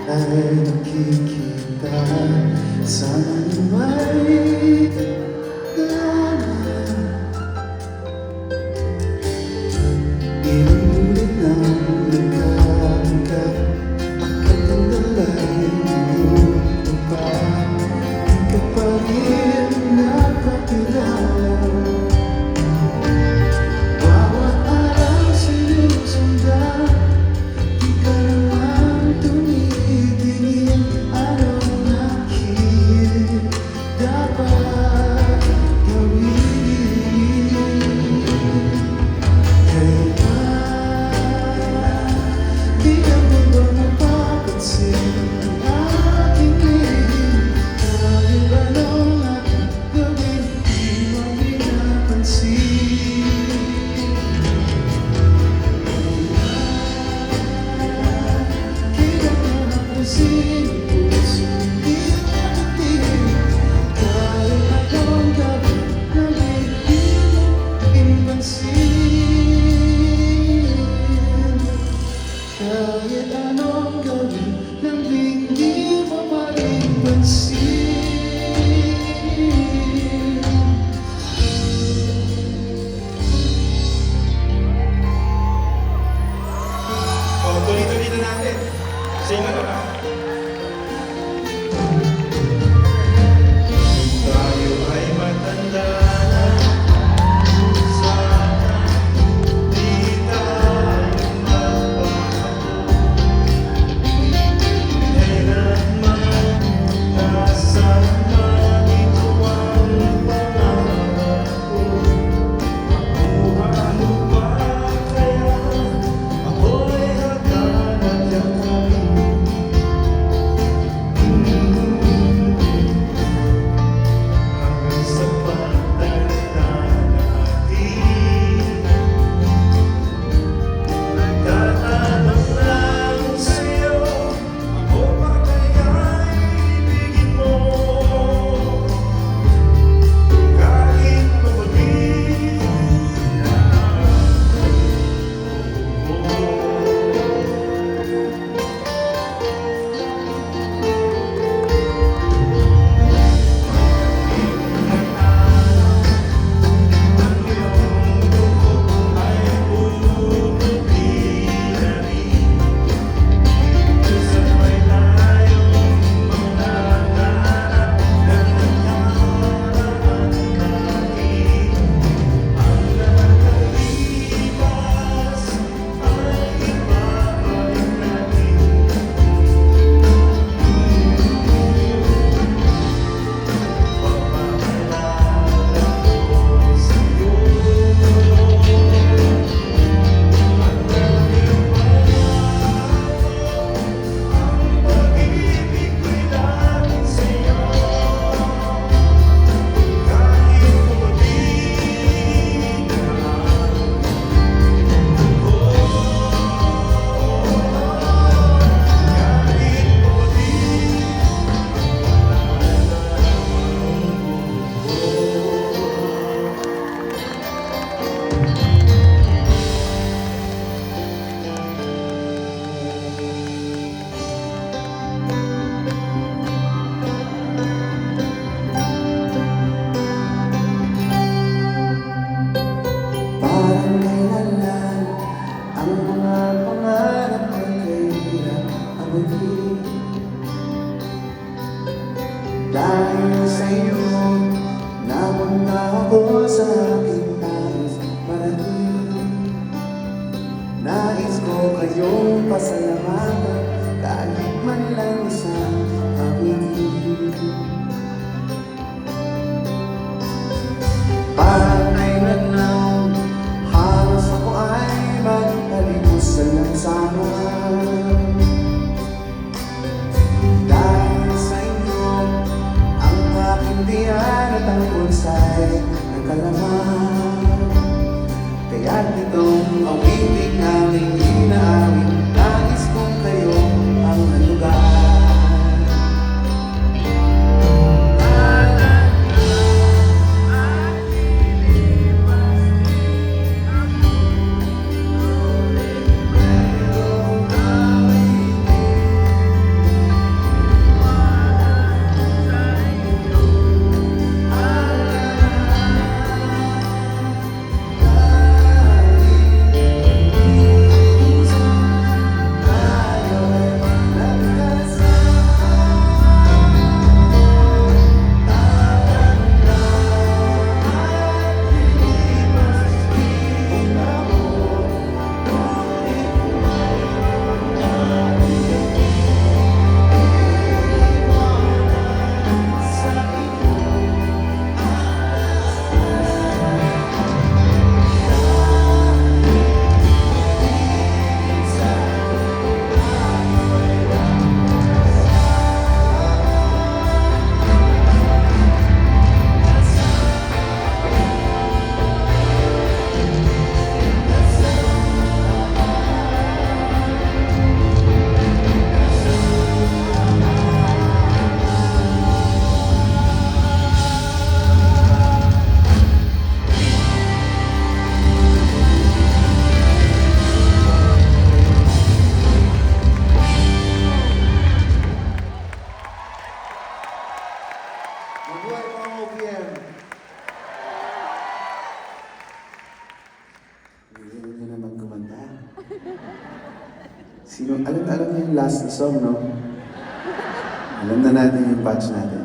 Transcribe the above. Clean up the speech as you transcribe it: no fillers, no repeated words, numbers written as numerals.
ay nakikita. Sana may gana. Inulit ng nagkakanggap, bakit ang dalay mo pa? Di ka pa rin napakilala. Bawat araw sinusundan, di ka naman tumitingin. Anong aking dapat gawin? Di ka ba mapapansin ang aking lihim? Kahit anong aking gawin, di mo pinapansin. Di ka mapapansin ang puso, di matitim. Kahit anong gawin, di mo pinapansin. Kahit anong gawin, lambing di mo pa rin pansin. Tuloy-tuloy na natin. Sing ano na? Tayo ay matanda na, sana di tayo magbago. Kailanman kasama dito ang pangako. Makuha mo ba kaya ako'y hagdan at yakapin? Hanggang sa pagtanda natin, nagtatanong lang sa'yo, ako ba kaya'y ibigin mo? Kahit mabagin na Parang kailan lang ang mga pangarap ay kahirap abutin. Dahil sa iyo, napunta ako sa aking nais parating. Nais ko kayong pasalamatan, kahit man lang isang awitin. Parang kailan lang halos ako ay magpalibusan ng sama. Dahil sa inyo, ang aking diyan at ang bonsai ng kalaman. Kaya't itong awiting aming inaawit, nais kong Galing nyo naman kumanta. Sino, alam niyo yung last na song, no? Alam na natin yung batch natin.